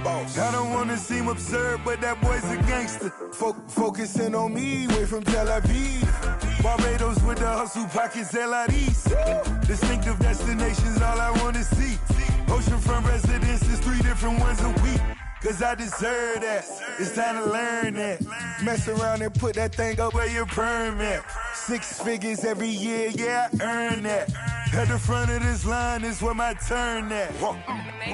Boss. I don't wanna seem absurd, but that boy's a gangster. Focusing on me, way from Tel Aviv. Barbados with the hustle pockets, LIDs. Distinctive destinations, all I wanna see. Oceanfront residences, 3 different ones a week. Cause I deserve that. It's time to learn that. Mess around and put that thing up where your permit. 6 figures every year, yeah, I earn that. At the front of this line is where my turn at.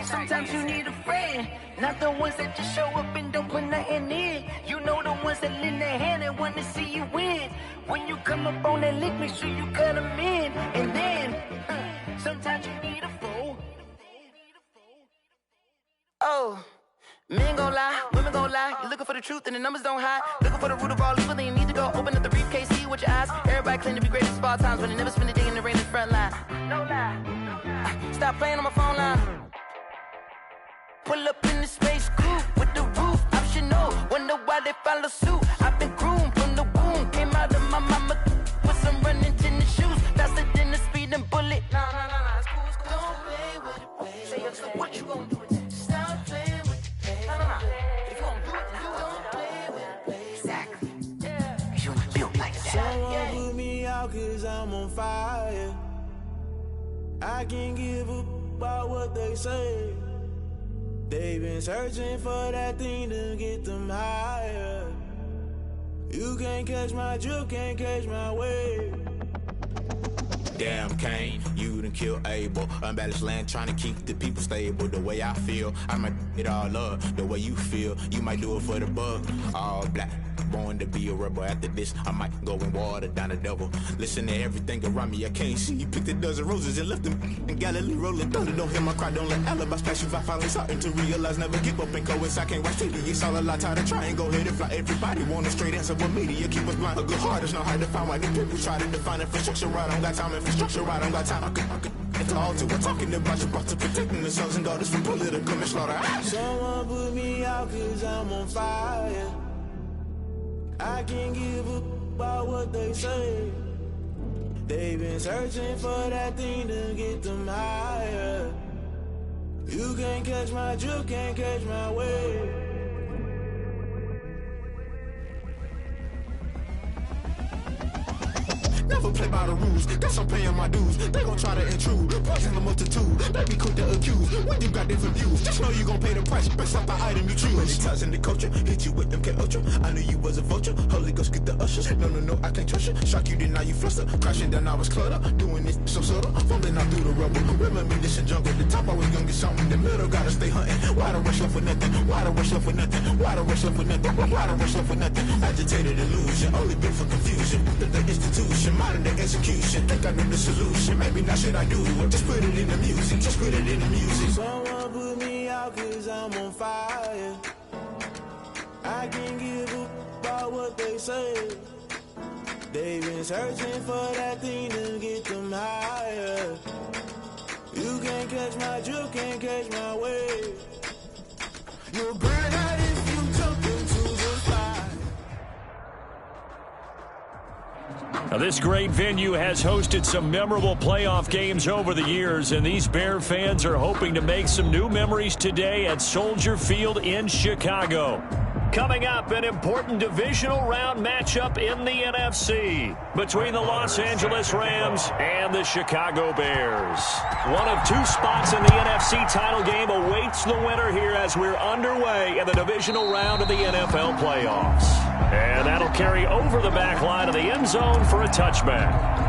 Sometimes you need a friend, not the ones that just show up and don't put nothing in. You know the ones that lend their hand and want to see you win. When you come up on that lick, make sure you cut them in. And then, sometimes you need a fool. Oh. Men gon' lie, women gon' lie. You're looking for the truth and the numbers don't hide. Looking for the root of all evil, then you need to go open up the briefcase, see with your eyes. Everybody claim to be greatest of all times, but they never spend a day in the rain in the front line. No lie. Stop playing on my phone line. Pull up in the space coupe with the roof optional. Wonder why they follow suit. I've been groomed from the womb. Came out of my mama with some running tennis shoes. Faster than the speeding bullet. No, it's cool, it's cool. Don't play with it, play. Say yo, so what you gon' do with it? Stop playing with it. If you gon' do it, you don't play with it, play. Exactly. Yeah. Cause you ain't built like that. Someone put me out cause I'm on fire. I can't give up about what they say. They've been searching for that thing to get them higher. You can't catch my drift, can't catch my wave. Damn Kane, you done killed Abel. Unbalanced land trying to keep the people stable. The way I feel, I might it all up. The way you feel, you might do it for the bug. All black, born to be a rebel. After this, I might go and water down the devil. Listen to everything around me, I can't see. You picked a dozen roses and left them in Galilee rolling thunder. Don't hear my cry, don't let alibis pass you. I finally starting to realize, never give up and coincide. Can't watch TV, it's all a lot. Tired of trying, go ahead and fly. Everybody want a straight answer, but media keep us blind. A good heart is not hard to find. Why the people try to define infrastructure right? I don't got time, infrastructure right, I don't got time. I could it's all to we're talking about you, about to protecting the sons and daughters from political manslaughter. Someone put me out cause I'm on fire. I can't give up about what they say. They've been searching for that thing to get them higher. You can't catch my drift, can't catch my wave. Never play by the rules, guess I'm paying my dues. They gon' try to intrude, poison the multitude. They be quick to accuse, when you got different views. Just know you gon' pay the price, based off the item you choose. When it ties in the culture, hit you with them K-Ultra. I knew you was a vulture, Holy Ghost get the ushers. No, I can't trust you. Shock you, then now you fluster. Crashing down, I was clutter. Doing this so subtle, fumbling out through the rubble. Remember this in jungle, the top always gonna get something. In the middle, gotta stay hunting. Why the rush left for nothing? Why the rush left for nothing? Why the rush left for nothing? Why the rush left for nothing? Agitated illusion, only built for confusion. The institution, modern day execution. Think I know the solution. Maybe not should I do it? Just put it in the music. Just put it in the music. Someone put me out cause I'm on fire. I can't give up about what they say. They've been searching for that thing to get them higher. You can't catch my drift, can't catch my wave. You'll burn out if you jump into the fire. Now, this great venue has hosted some memorable playoff games over the years, and these Bear fans are hoping to make some new memories today at Soldier Field in Chicago. Coming up, an important divisional round matchup in the NFC between the Los Angeles Rams and the Chicago Bears. One of 2 spots in the NFC title game awaits the winner here as we're underway in the divisional round of the NFL playoffs. And that'll carry over the back line of the end zone for a touchback.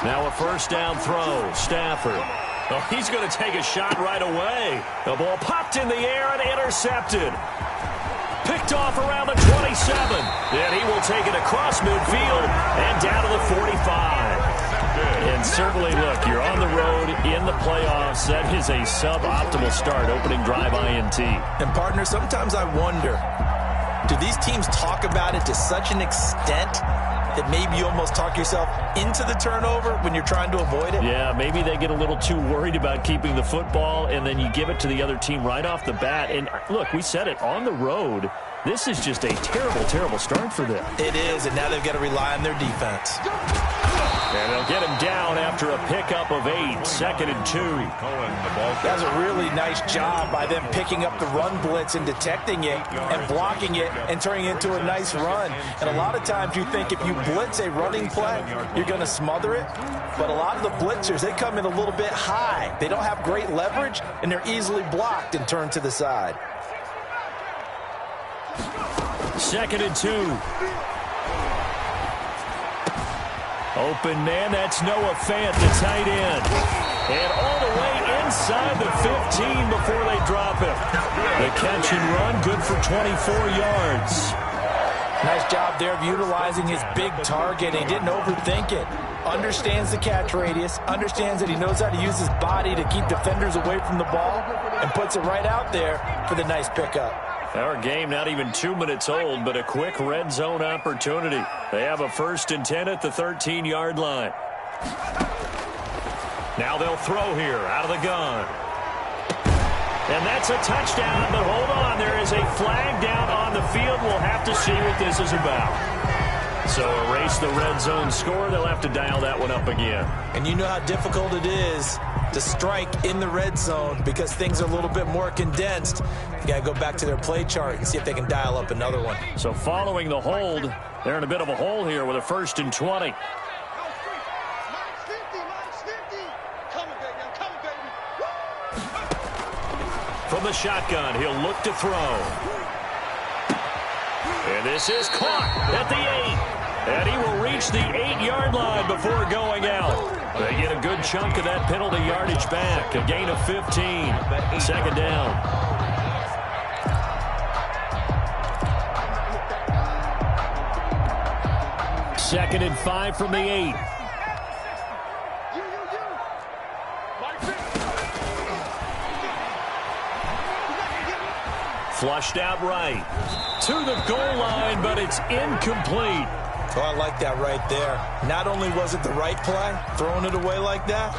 Now a first down throw. Stafford. Oh, he's going to take a shot right away. The ball popped in the air and intercepted. Picked off around the 27. And he will take it across midfield and down to the 45. And certainly, look, you're on the road in the playoffs. That is a suboptimal start, opening drive INT. And, partner, sometimes I wonder, do these teams talk about it to such an extent that maybe you almost talk yourself into the turnover when you're trying to avoid it? Yeah, maybe they get a little too worried about keeping the football, and then you give it to the other team right off the bat. And look, we said it, on the road, this is just a terrible, terrible start for them. It is, and now they've got to rely on their defense. And they'll get him down after a pickup of 8, 2nd and 2. That's a really nice job by them picking up the run blitz and detecting it and blocking it and turning it into a nice run. And a lot of times you think if you blitz a running play, you're going to smother it. But a lot of the blitzers, they come in a little bit high. They don't have great leverage, and they're easily blocked and turned to the side. 2nd and 2. Open man, that's Noah Fant, the tight end. And all the way inside the 15 before they drop him. The catch and run, good for 24 yards. Nice job there of utilizing his big target. He didn't overthink it. Understands the catch radius, understands that he knows how to use his body to keep defenders away from the ball, and puts it right out there for the nice pickup. Our game not even 2 minutes old, but a quick red zone opportunity. They have a 1st and 10 at the 13-yard line. Now they'll throw here out of the gun. And that's a touchdown, but hold on. There is a flag down on the field. We'll have to see what this is about. So erase the red zone score. They'll have to dial that one up again. And you know how difficult it is to strike in the red zone because things are a little bit more condensed. You got to go back to their play chart and see if they can dial up another one. So following the hold, they're in a bit of a hole here with a 1st and 20. From the shotgun, he'll look to throw. And this is caught at the 8. And he will reach the 8-yard line before going out. They get a good chunk of that penalty yardage back. A gain of 15. 2nd down. Second and 5 from the 8. Flushed out right. To the goal line, but it's incomplete. Oh, I like that right there. Not only was it the right play, throwing it away like that,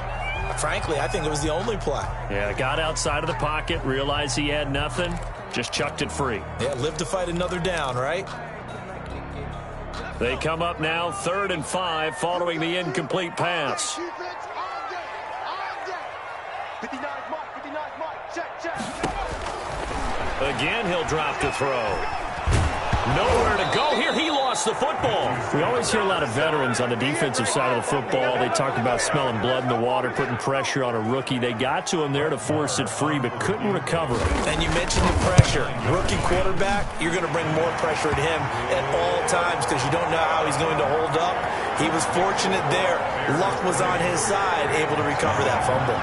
frankly, I think it was the only play. Yeah, got outside of the pocket, realized he had nothing, just chucked it free. Yeah, live to fight another down, right? They come up now 3rd and 5 following the incomplete pass. Again, he'll drop to throw. Nowhere to go here. He lost the football. We always hear a lot of veterans on the defensive side of the football. They talk about smelling blood in the water, putting pressure on a rookie. They got to him there to force it free, but couldn't recover it. And you mentioned the pressure. Rookie quarterback, you're going to bring more pressure at him at all times because you don't know how he's going to hold up. He was fortunate there. Luck was on his side, able to recover that fumble.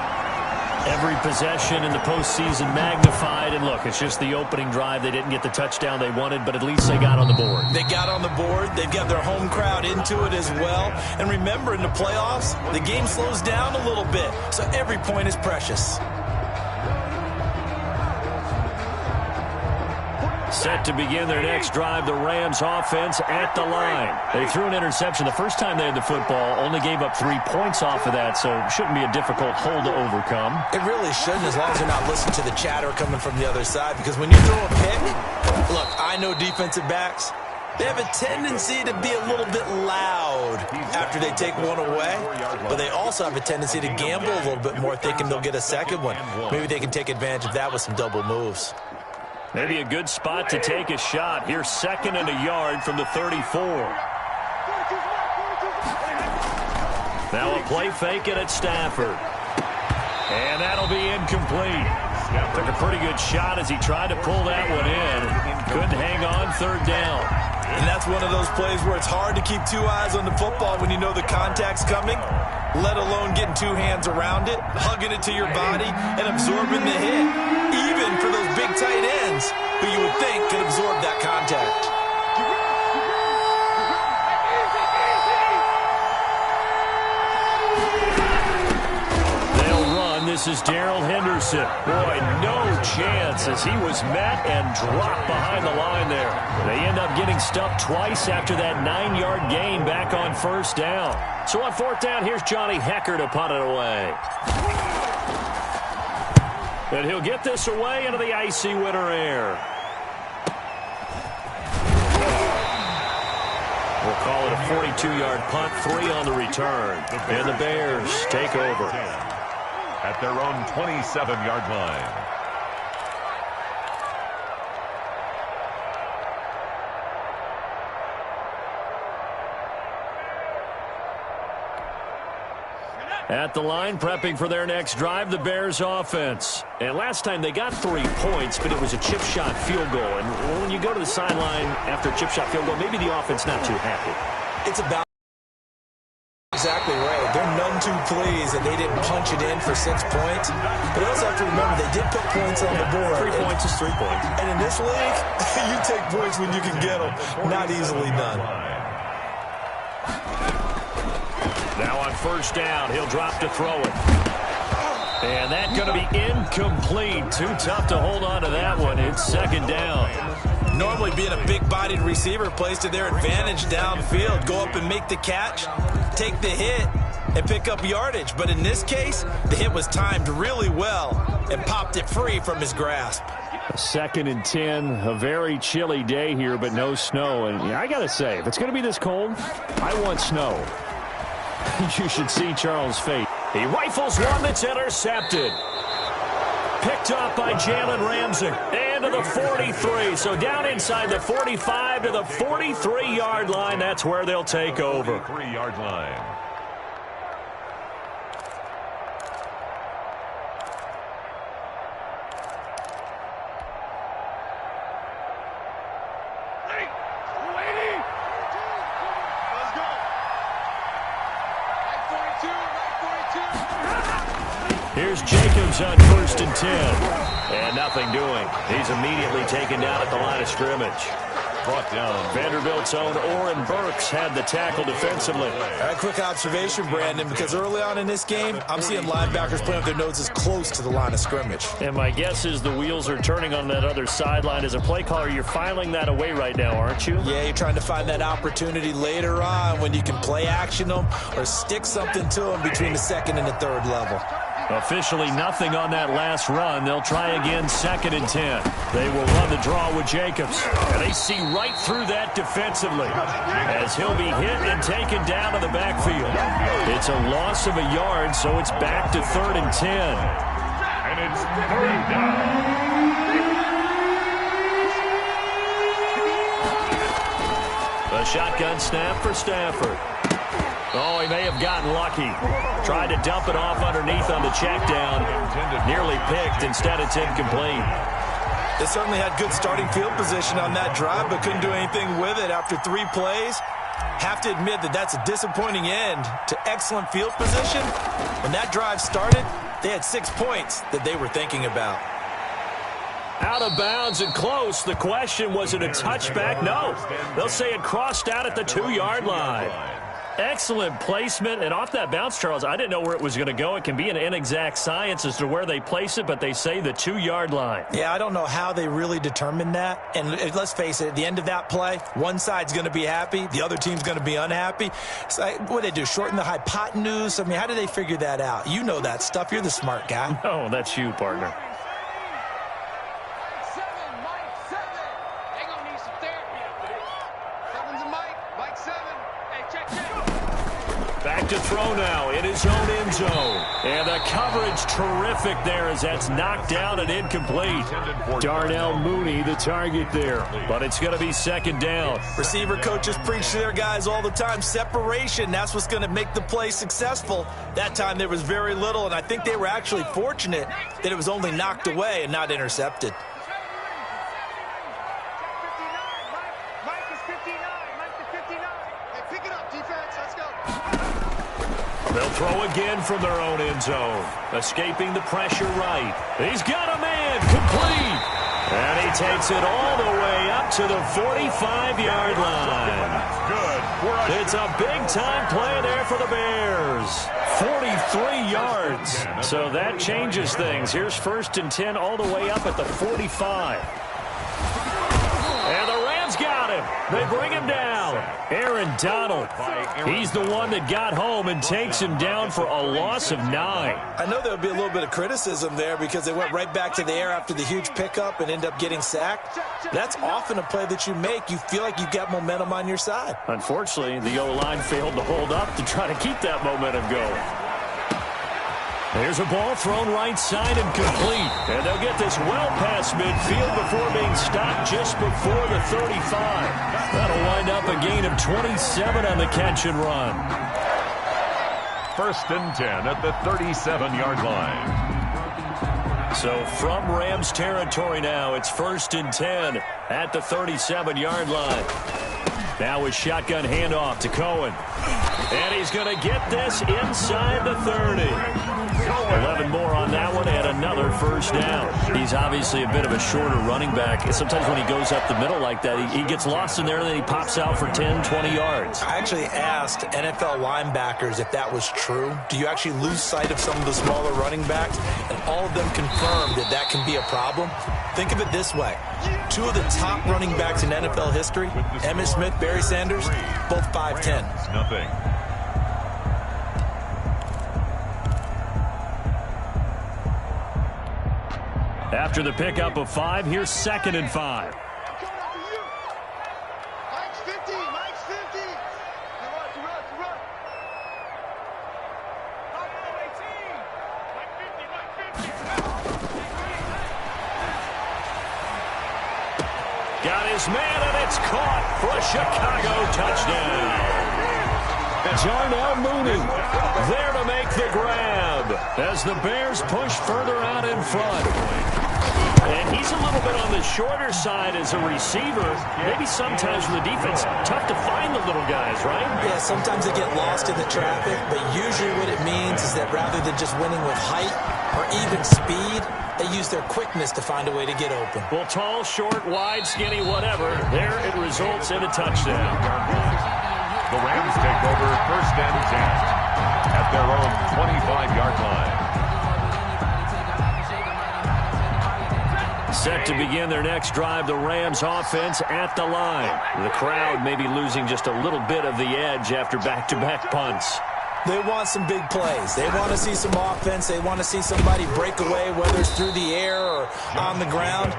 Every possession in the postseason magnified. And look, it's just the opening drive. They didn't get the touchdown they wanted, but at least they got on the board. They got on the board. They've got their home crowd into it as well. And remember, in the playoffs, the game slows down a little bit. So every point is precious. Set to begin their next drive, the Rams offense at the line. They threw an interception the first time they had the football, only gave up 3 points off of that, so it shouldn't be a difficult hole to overcome. It really shouldn't, as long as they're not listening to the chatter coming from the other side, because when you throw a pick, look, I know defensive backs, they have a tendency to be a little bit loud after they take one away, but they also have a tendency to gamble a little bit more, thinking they'll get a second one. Maybe they can take advantage of that with some double moves. Maybe a good spot to take a shot. Here's 2nd and a yard from the 34. Now a play fake it at Stafford. And that'll be incomplete. Took a pretty good shot as he tried to pull that one in. Couldn't hang on, 3rd down. And that's one of those plays where it's hard to keep 2 eyes on the football when you know the contact's coming, let alone getting 2 hands around it, hugging it to your body, and absorbing the hit. Even for those big tight ends who you would think could absorb that contact. They'll run this this is Darrell Henderson. Boy, no chance as he was met and dropped behind the line there. They end up getting stuffed twice after that 9-yard gain back on first down. So on fourth down, here's Johnny Hecker to punt it away. And he'll get this away into the icy winter air. We'll call it a 42-yard punt, 3 on the return. And the Bears take over at their own 27-yard line. At the line, prepping for their next drive, the Bears offense. And last time they got 3 points, but it was a chip shot field goal. And when you go to the sideline after a chip shot field goal, maybe the offense not too happy. It's about exactly right. They're none too pleased that they didn't punch it in for 6 points. But you also have to remember they did put points on the board. 3 points is 3 points. And in this league, you take points when you can get them. Not easily done. Now on first down, he'll drop to throw it. And that's going to be incomplete. Too tough to hold on to that one. It's second down. Normally being a big-bodied receiver plays to their advantage downfield. Go up and make the catch, take the hit, and pick up yardage. But in this case, the hit was timed really well and popped it free from his grasp. A 2nd and 10, a very chilly day here, but no snow. And I got to say, if it's going to be this cold, I want snow. You should see Charles' face. He rifles one that's intercepted. Picked up by Jalen Ramsey. And to the 43. So down inside the 45 to the 43-yard line. That's where they'll take over. 43-yard line. Here's Jacobs on 1st and 10. And nothing doing. He's immediately taken down at the line of scrimmage. Brought down. Vanderbilt's own Oren Burks had the tackle defensively. A quick observation, Brandon, because early on in this game, I'm seeing linebackers playing with their noses close to the line of scrimmage. And my guess is the wheels are turning on that other sideline. As a play caller, you're filing that away right now, aren't you? Yeah, you're trying to find that opportunity later on when you can play action them or stick something to them between the 2nd and the 3rd level. Officially nothing on that last run. They'll try again 2nd and 10. They will run the draw with Jacobs. And they see right through that defensively as he'll be hit and taken down to the backfield. It's a loss of a yard, so it's back to 3rd and 10. And it's 3rd down. A shotgun snap for Stafford. Oh, he may have gotten lucky. Tried to dump it off underneath on the check down. Nearly picked. Instead, it's incomplete. They certainly had good starting field position on that drive, but couldn't do anything with it after 3 plays. Have to admit that that's a disappointing end to excellent field position. When that drive started, they had 6 points that they were thinking about. Out of bounds and close. The question, was it a touchback? No. They'll say it crossed out at the 2-yard line. Excellent placement, and off that bounce, Charles, I didn't know where it was going to go. It can be an inexact science as to where they place it, but they say the 2-yard line. Yeah, I don't know how they really determined that. And let's face it, at the end of that play, one side's going to be happy, the other team's going to be unhappy. So what do they do, shorten the hypotenuse? I mean, how do they figure that out? You know that stuff. You're the smart guy. No, that's you, partner. Back to throw now in his own end zone. And the coverage terrific there as that's knocked down and incomplete. Darnell Mooney the target there. But it's going to be 2nd down. Receiver coaches preach to their guys all the time. Separation, that's what's going to make the play successful. That time there was very little, and I think they were actually fortunate that it was only knocked away and not intercepted. They'll throw again from their own end zone. Escaping the pressure right. He's got a man complete. And he takes it all the way up to the 45-yard line. Good. It's a big-time play there for the Bears. 43 yards. So that changes things. Here's 1st and 10 all the way up at the 45. And the Rams got him. They bring him down. Aaron Donald. He's the one that got home and takes him down for a loss of 9. I know there'll be a little bit of criticism there because they went right back to the air after the huge pickup and end up getting sacked. That's often a play that you make. You feel like you've got momentum on your side. Unfortunately, the O-line failed to hold up to try to keep that momentum going. There's a ball thrown right side and complete. And they'll get this well past midfield before being stopped just before the 35. That'll wind up a gain of 27 on the catch and run. 1st and 10 at the 37-yard line. So from Rams territory now, it's 1st and 10 at the 37-yard line. Now a shotgun handoff to Cohen. And he's going to get this inside the 30. 11 more on that one and another 1st down. He's obviously a bit of a shorter running back. Sometimes when he goes up the middle like that, he gets lost in there and then he pops out for 10, 20 yards. I actually asked NFL linebackers if that was true. Do you actually lose sight of some of the smaller running backs? And all of them confirmed that that can be a problem. Think of it this way. 2 of the top running backs in NFL history, Emmitt Smith, Barry Sanders, both 5'10". Nothing. After the pickup of 5, here's 2nd and 5. Got his man, and it's caught for a Chicago touchdown. Darnell Mooney there to make the grab as the Bears push further out in front. And he's a little bit on the shorter side as a receiver. Maybe sometimes for the defense, tough to find the little guys, right? Yeah, sometimes they get lost in the traffic, but usually what it means is that rather than just winning with height or even speed, they use their quickness to find a way to get open. Well, tall, short, wide, skinny, whatever, there it results in a touchdown. The Rams take over 1st and 10 at their own 25-yard line. Set to begin their next drive, the Rams offense at the line. The crowd may be losing just a little bit of the edge after back-to-back punts. They want some big plays. They want to see some offense. They want to see somebody break away, whether it's through the air or on the ground.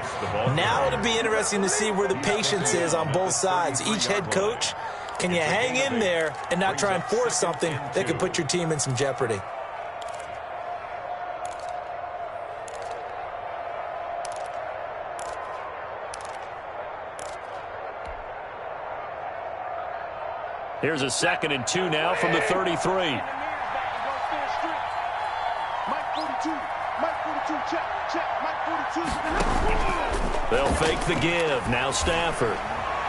Now it'll be interesting to see where the patience is on both sides. Each head coach, can you hang in there and not try and force something that could put your team in some jeopardy? Here's a 2nd and 2 now from the 33. They'll fake the give. Now Stafford.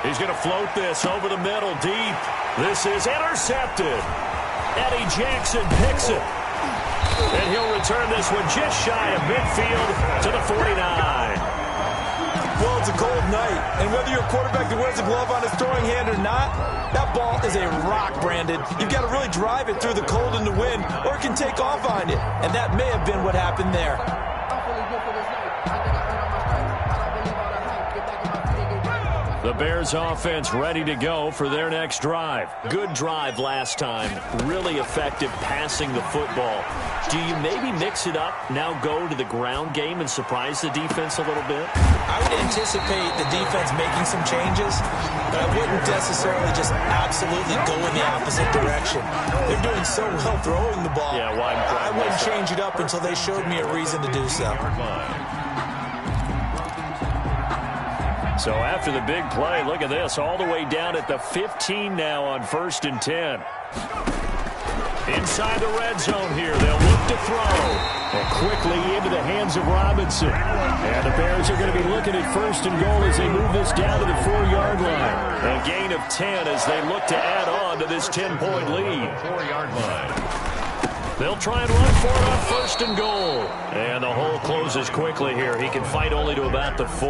He's going to float this over the middle deep. This is intercepted. Eddie Jackson picks it. And he'll return this one just shy of midfield to the 49. Well, it's a cold night, and whether you're a quarterback that wears a glove on his throwing hand or not, that ball is a rock, Brandon. You've got to really drive it through the cold and the wind, or it can take off on you. And that may have been what happened there. The Bears offense ready to go for their next drive. Good drive last time. Really effective passing the football. Do you maybe mix it up, now go to the ground game and surprise the defense a little bit? I would anticipate the defense making some changes, but I wouldn't necessarily just absolutely go in the opposite direction. They're doing so well throwing the ball. Yeah, I wouldn't change it up until they showed me a reason to do so. So after the big play, look at this, all the way down at the 15 now on 1st and 10. Inside the red zone here, they'll look to throw. And quickly into the hands of Robinson. And the Bears are going to be looking at 1st and goal as they move this down to the 4-yard line. A gain of 10 as they look to add on to this 10-point lead. 4-yard line. They'll try and run for it on first and goal. And the hole closes quickly here. He can fight only to about the 4.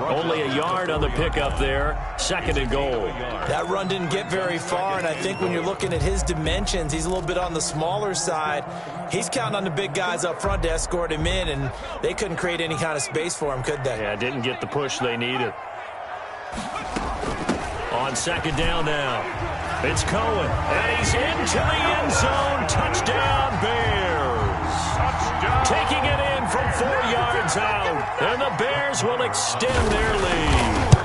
Only a yard on the pickup there. Second and goal. That run didn't get very far, and I think when you're looking at his dimensions, he's a little bit on the smaller side. He's counting on the big guys up front to escort him in, and they couldn't create any kind of space for him, could they? Yeah, didn't get the push they needed. On second down now. It's Cohen, and he's into the end zone. Touchdown, Bears. Touchdown. Taking it in from 4 yards out, and the Bears will extend their lead.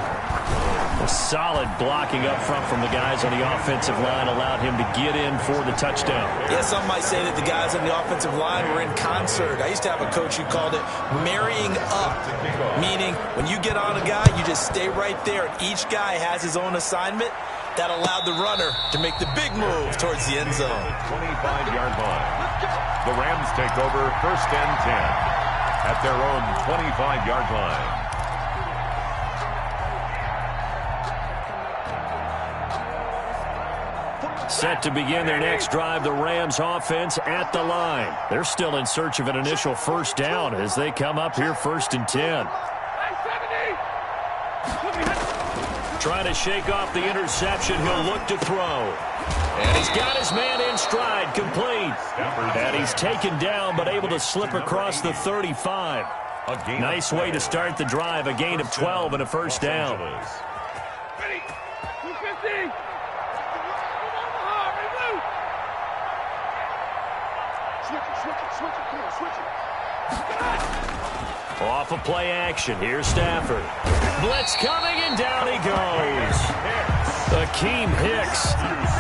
A solid blocking up front from the guys on the offensive line allowed him to get in for the touchdown. Yeah, some might say that the guys on the offensive line were in concert. I used to have a coach who called it marrying up, meaning when you get on a guy, you just stay right there, and each guy has his own assignment. That allowed the runner to make the big move towards the end zone. 25-yard line. The Rams take over first and 10 at their own 25-yard line. Set to begin their next drive, the Rams offense at the line. They're still in search of an initial first down as they come up here first and 10. Trying to shake off the interception. He'll look to throw. And he's got his man in stride, complete. And he's taken down, but able to slip across the 35. Nice way to start the drive. A gain of 12 and a first down. Off of play action. Here's Stafford. Blitz coming, and down he goes. Akeem Hicks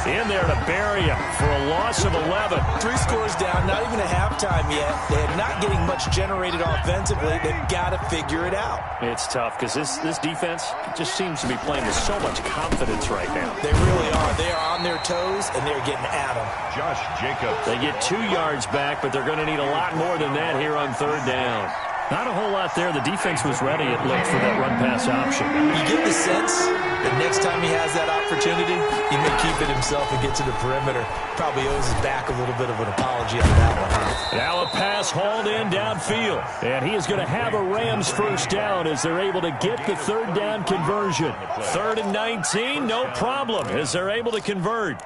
in there to bury him for a loss of 11. 3 scores down, not even a halftime yet. They're not getting much generated offensively. They've got to figure it out. It's tough because this defense just seems to be playing with so much confidence right now. They really are. They are on their toes, and they're getting at them. Josh Jacobs. They get 2 yards back, but they're going to need a lot more than that here on third down. Not a whole lot there. The defense was ready, it looked, for that run-pass option. You get the sense that next time he has that opportunity, he may keep it himself and get to the perimeter. Probably owes his back a little bit of an apology on that one. Now a pass hauled in downfield. And he is going to have a Rams first down as they're able to get the third down conversion. 3rd and 19, no problem, as they're able to convert.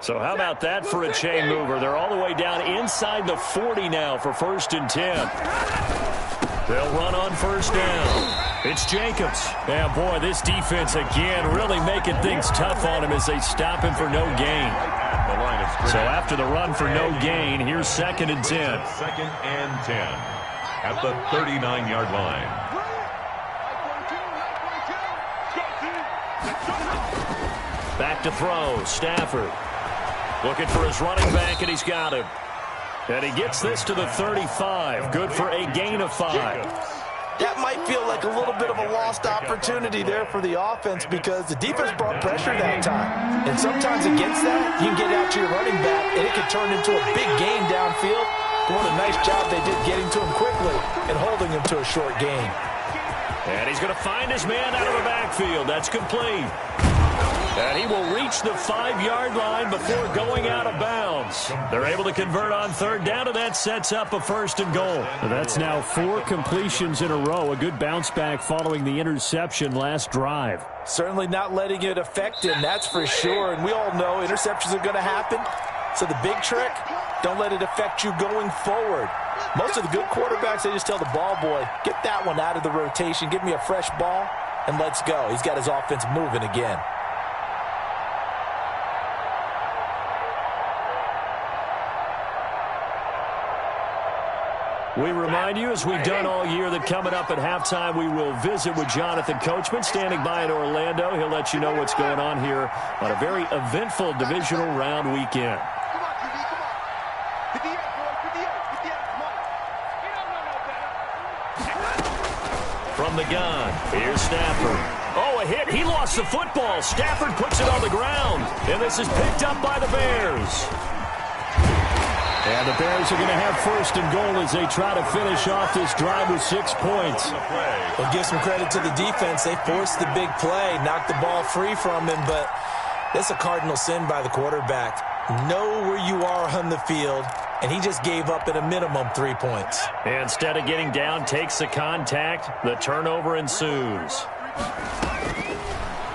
So how about that for a chain mover? They're all the way down inside the 40 now for 1st and 10. They'll run on first down. It's Jacobs. Yeah, boy, this defense again really making things tough on him as they stop him for no gain. So after the run for no gain, here's 2nd and 10. 2nd and 10 at the 39-yard line. Back to throw, Stafford. Looking for his running back, and he's got him. And he gets this to the 35. Good for a gain of 5. That might feel like a little bit of a lost opportunity there for the offense because the defense brought pressure that time. And sometimes against that, you can get out to your running back, and it can turn into a big gain downfield. What a nice job they did getting to him quickly and holding him to a short gain. And he's going to find his man out of the backfield. That's complete. And he will reach the 5-yard line before going out of bounds. They're able to convert on third down, and that sets up a 1st and goal. That's now 4 completions in a row. A good bounce back following the interception last drive. Certainly not letting it affect him, that's for sure. And we all know interceptions are going to happen. So the big trick, don't let it affect you going forward. Most of the good quarterbacks, they just tell the ball boy, get that one out of the rotation, give me a fresh ball, and let's go. He's got his offense moving again. We remind you, as we've done all year, that coming up at halftime, we will visit with Jonathan Coachman, standing by in Orlando. He'll let you know what's going on here on a very eventful divisional round weekend. From the gun, here's Stafford. Oh, a hit. He lost the football. Stafford puts it on the ground, and this is picked up by the Bears. And the Bears are going to have 1st and goal as they try to finish off this drive with 6 points. Well, give some credit to the defense. They forced the big play, knocked the ball free from him, but that's a cardinal sin by the quarterback. know where you are on the field, and he just gave up at a minimum 3 points. Instead of getting down, takes the contact. The turnover ensues.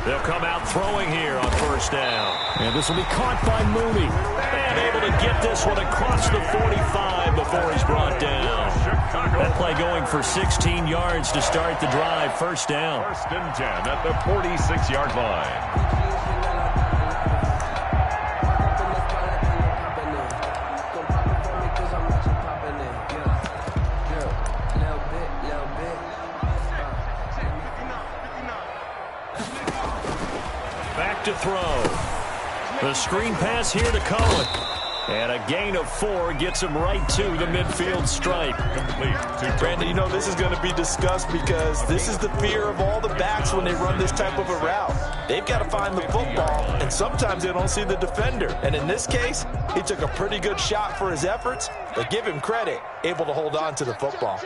They'll come out throwing here on first down. And this will be caught by Mooney. And able to get this one across the 45 before he's brought down. That play going for 16 yards to start the drive. First down. First and 10 at the 46-yard line. To throw. The screen pass here to Cohen. And a gain of 4 gets him right to the midfield stripe. Brandon, you know this is going to be discussed because this is the fear of all the backs when they run this type of a route. They've got to find the football, and sometimes they don't see the defender. And in this case, he took a pretty good shot for his efforts, but give him credit, able to hold on to the football.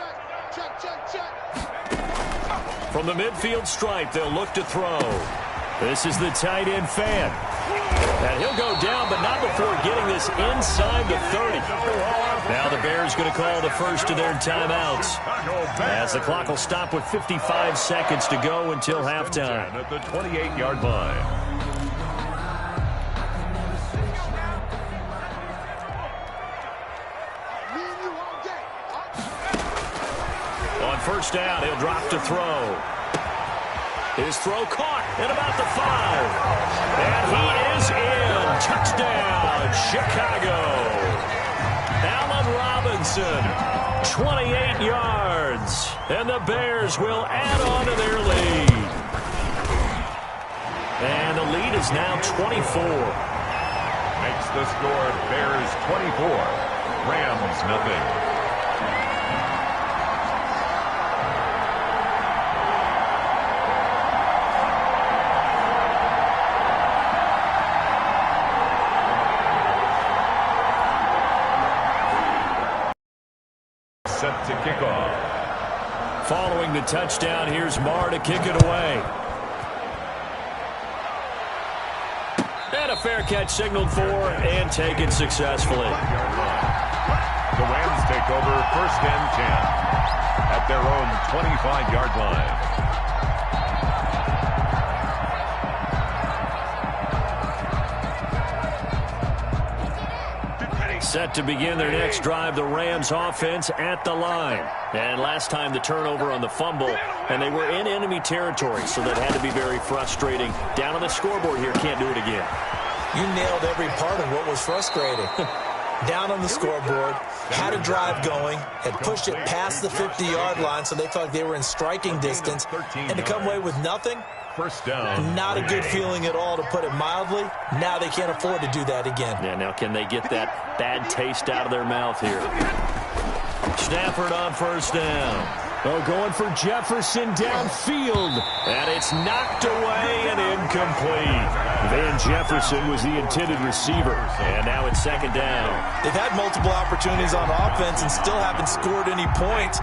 From the midfield stripe, they'll look to throw. This is the tight end fan. And he'll go down, but not before getting this inside the 30. Now the Bears going to call the first of their timeouts, as the clock will stop with 55 seconds to go until halftime. At the 28-yard line. On first down, he'll drop to throw. His throw caught at about the 5. And he is in. Touchdown, Chicago. Allen Robinson, 28 yards. And the Bears will add on to their lead. And the lead is now 24. Makes the score Bears 24. Rams nothing. Set to kick off. Following the touchdown, here's Marr to kick it away. And a fair catch signaled for and taken successfully. The Rams take over first and 10 at their own 25-yard line. Set to begin their next drive, the Rams offense at the line. And last time the turnover on the fumble, and they were in enemy territory, so that had to be very frustrating. Down on the scoreboard here, can't do it again. You nailed every part of what was frustrating. Down on the scoreboard, had a drive going, had pushed it past the 50-yard line, so they felt like they were in striking distance, and to come away with nothing, first down. Not a good feeling at all, to put it mildly. Now they can't afford to do that again. Yeah, now can they get that bad taste out of their mouth here? Stafford on first down. Oh, going for Jefferson downfield. And it's knocked away and incomplete. Van Jefferson was the intended receiver. And now it's second down. They've had multiple opportunities on offense and still haven't scored any points.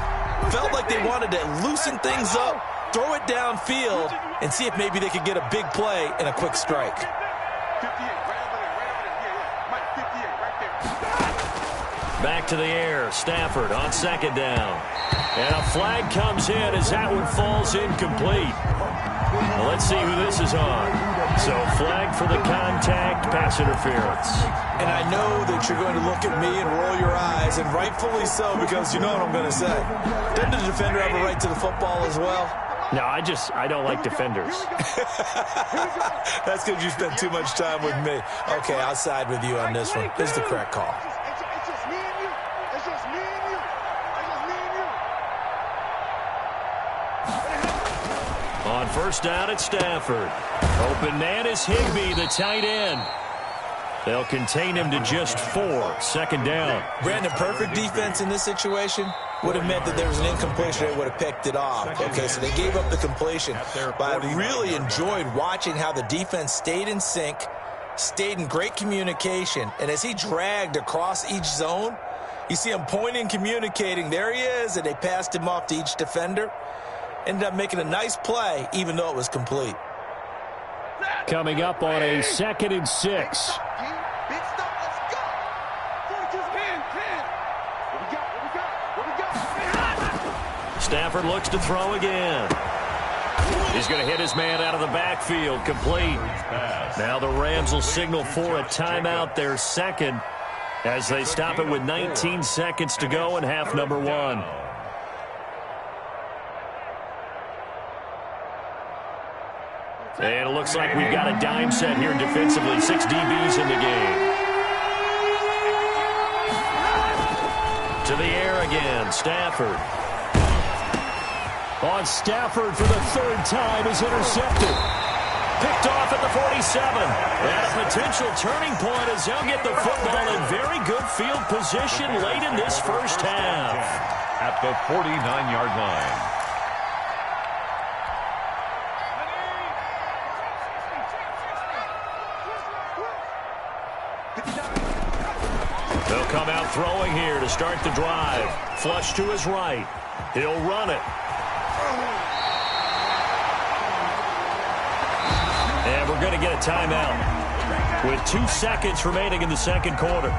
Felt like they wanted to loosen things up, throw it downfield, and see if maybe they could get a big play and a quick strike. Back to the air. Stafford on second down. And a flag comes in as that one falls incomplete. Well, let's see who this is on. So flag for the contact, pass interference. And I know that you're going to look at me and roll your eyes, and rightfully so, because you know what I'm going to say. Doesn't the defender have a right to the football as well? No, I don't like defenders. That's because you spent too much time with me. Okay, I'll side with you on this one. This is the correct call. On first down at Stafford. Open man is Higbee, the tight end. They'll contain him to just 4. Second down. Brandon, perfect defense in this situation would have meant that there was an incompletion. They would have picked it off. Okay, so they gave up the completion. But I really enjoyed watching how the defense stayed in sync, stayed in great communication. And as he dragged across each zone, you see him pointing, communicating. There he is, and they passed him off to each defender. Ended up making a nice play, even though it was complete. Coming up on a 2nd and 6. Stafford looks to throw again. He's going to hit his man out of the backfield, complete. Now the Rams will signal for a timeout, their second, as they stop it with 19 seconds to go in half number one. And it looks like we've got a dime set here defensively. 6 DBs in the game. To the air again, Stafford. On Stafford for the third time is intercepted. Picked off at the 47. And a potential turning point as they'll get the football in very good field position late in this first half. At the 49-yard line. They'll come out throwing here to start the drive. Flush to his right. He'll run it. And we're going to get a timeout with 2 seconds remaining in the second quarter.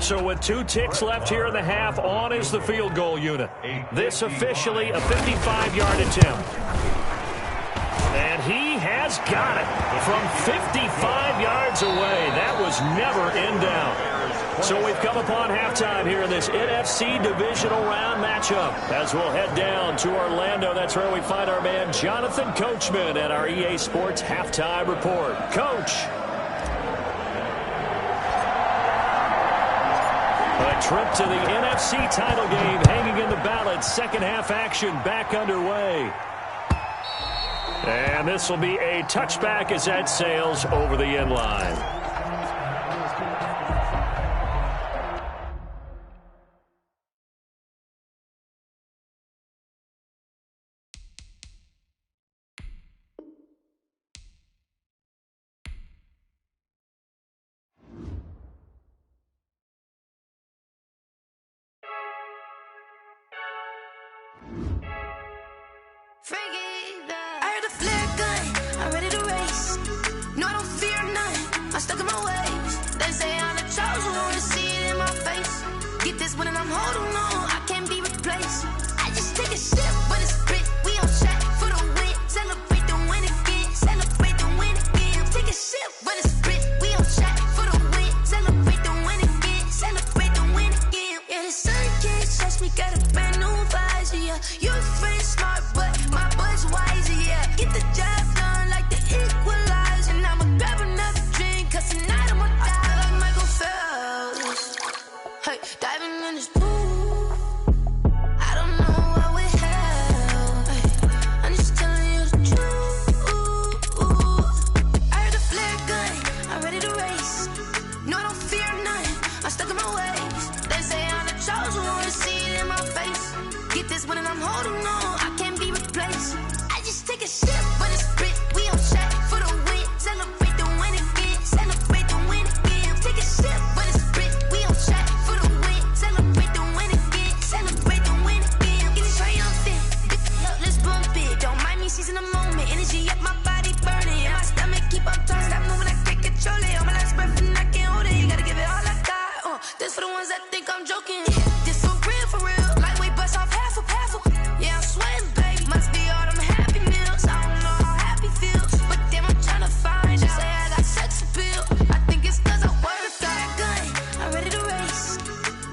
So with 2 ticks left here in the half, on is the field goal unit. This officially a 55-yard attempt. And he has got it from 55 yards away. That was never in doubt. So we've come upon halftime here in this NFC divisional round matchup. As we'll head down to Orlando, that's where we find our man Jonathan Coachman at our EA Sports Halftime Report. Coach. A trip to the NFC title game hanging in the balance. Second half action back underway. And this will be a touchback as that sails over the end line. I heard a flare gun, I'm ready to race. No, I don't fear none, I'm stuck in my ways. They say I'm the chosen one, see it in my face. Get this one and I'm holding on, I can't be replaced. I just take a sip, but it's spit, we on track for the win. Celebrate the win again, celebrate the win again. Take a sip, but it's spit, we on track for the win. Celebrate the win again, celebrate the win again. Yeah, the sun can't touch me, got a brand new visor, yeah. Your friend's smart, but my bud's wiser, yeah. Get the job done like the equalizer. And I'ma grab another drink, cause tonight I'ma die like Michael Phelps. Hey, diving in this pool, I don't know what we have. Hey, I'm just telling you the truth. I heard a flare gun, I'm ready to race. No, I don't fear none, I'm stuck in my ways. They say I'm the chosen one, see it in my face. Get this one and I'm holding on, I can't be replaced. I just take a sip, but it's spit, we on track for the win. Celebrate the win again, celebrate the win again. Take a sip, but it's spit, we on track for the win. Celebrate the win again, celebrate the win again. Get it triumphant, let's bump it. Don't mind me seizing the moment, energy up my body burning. My stomach keep up turning, stop moving, I can't control it. On my last breath and I can't hold it, you gotta give it all I got. This for the ones that think I'm joking. This for real, lightweight bust off half a. Yeah, I'm sweating, baby. Must be all them happy meals. I don't know how happy feels, but damn, I'm tryna find out. Say I got sex appeal. I think it's cause I work. Got a gun, I'm ready to race.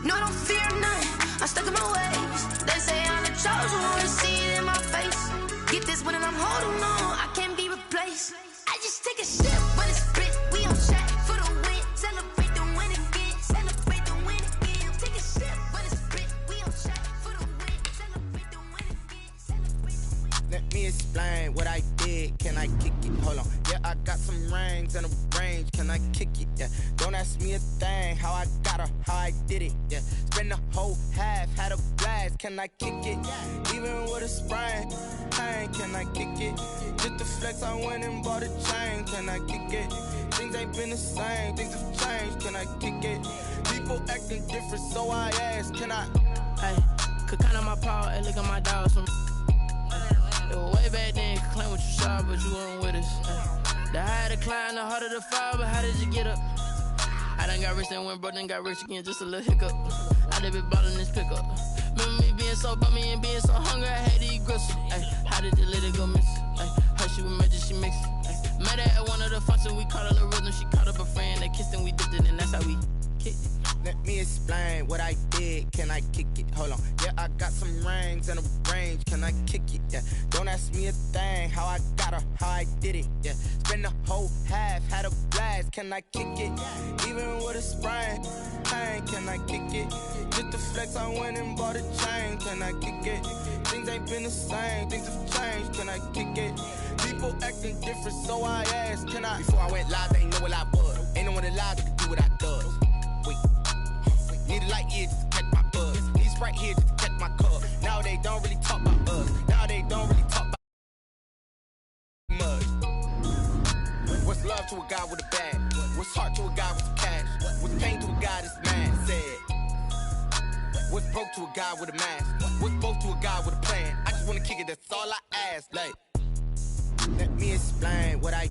No, I don't fear none, I'm stuck in my ways. They say I'm the chosen one, see it in my face. Get this one and I'm holding on, I can't be replaced. I just take a sip, but it's spit, we on track for the win. Celebrate the win again, celebrate the win again. Take a sip, but it's spit, we on track for the win. Celebrate the win again, celebrate the win. Let me explain what I did. Can I kick it? Hold on. Yeah, I got some rings and a range. Can I kick it? Yeah. Don't ask me a thing. How I got her, how I did it. Yeah. Spend the whole half, had a blast. Can I kick it? Even with a sprain. Pain, can I kick it? Just to flex, I went and bought a chain. Can I kick it? Things ain't been the same. Things have changed. Can I kick it? People acting different, so I ask. Can I? Hey, could count on my power and look at my dogs from. Way side, but you weren't with us. The higher the climb, the harder the fall, but how did you get up? I done got rich and went broke, then got rich again, just a little hiccup. I done been ballin' this pickup. Remember me being so bummy and being so hungry, I had to eat gristle. How did you let it go miss? Her she was magic, she mixed it. Met her at one of the functions, we caught a little rhythm. She caught up a friend, they kissed and we dipped it, and that's how we kicked it. Let me explain what I did. Can I kick it? Hold on. Yeah, I got some rings and a range. Can I kick it? Yeah. Don't ask me a thing. How I got her, how I did it. Yeah. Spend the whole half, had a blast. Can I kick it? Even with a sprain. Pain, can I kick it? Just the flex, I went and bought a chain. Can I kick it? Things ain't been the same. Things have changed. Can I kick it? People acting different, so I asked. Can I? Before I went live, they ain't know what I was. Ain't no one alive that could do what I does. Wait. Need a light here just to catch my buzz. Need Sprite here just to catch my cup. Now they don't really talk about us. Now they don't really talk about much. What's love to a guy with a bag? What's heart to a guy with some cash? What's pain to a guy that's mad? Said. What's broke to a guy with a mask? What's both to a guy with a plan? I just wanna kick it, that's all I ask. Like, let me explain what I